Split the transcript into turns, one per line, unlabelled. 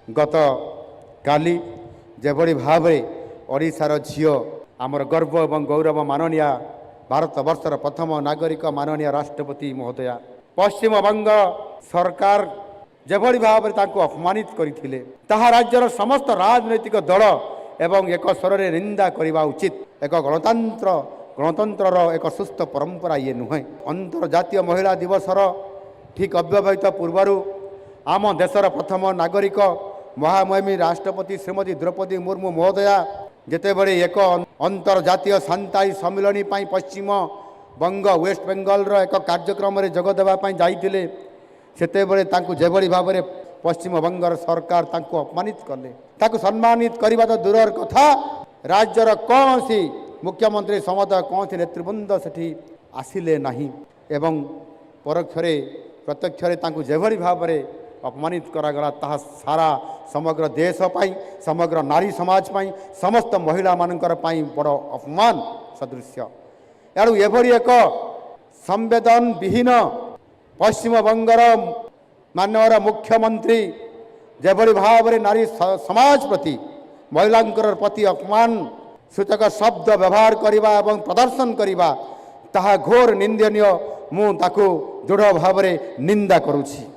गत काली जेभली भाव ओडिशार झील आमर गर्व एवं गौरव माननीय भारत वर्षर प्रथम नागरिक माननीय राष्ट्रपति महोदया पश्चिम बंग सरकार जेभली भाव अपमानित करथिले ताहा राज्यर समस्त राजनैतिक दल एवं एक स्वर में निंदा करने उचित। एक गणतंत्र एक सुस्थ परंपरा ये नुहे। अंतर्जातीय महिला दिवसर ठीक अव्यवहित पूर्वर आम देशर प्रथम नागरिक महामहिमी राष्ट्रपति श्रीमती द्रौपदी मुर्मू महोदया जितेबले एक अंतर्जातीय सांताई सम्मिलनी पश्चिम बंग वेस्ट बेंगल एक कार्यक्रम में जोग देवाई जाइए सेतेबले जेभली भाव में पश्चिम बंगर सरकार अपमानित कले सम्मानित करने तो दूर कथा राज्यर कौन सी मुख्यमंत्री समूह कौन सी नेतृवृंद से आसिले नहीं एवं परोक्षरे प्रत्यक्षरे जेभली भाव में अपमानित करागला ताहा सारा समग्र देश पाई समग्र नारी समाज पाई समस्त महिला मानकर पाई बड़ अपमान सदृश्य। एणु एभली एक संवेदन विहीन पश्चिम बंगर माननीय मुख्यमंत्री जेभली भाव में नारी समाज प्रति महिला प्रति अपमान सूचक शब्द व्यवहार करने एवं प्रदर्शन करने ताहा घोर निंदनीय मु ताकू दृढ़ भाव में निंदा करुछि।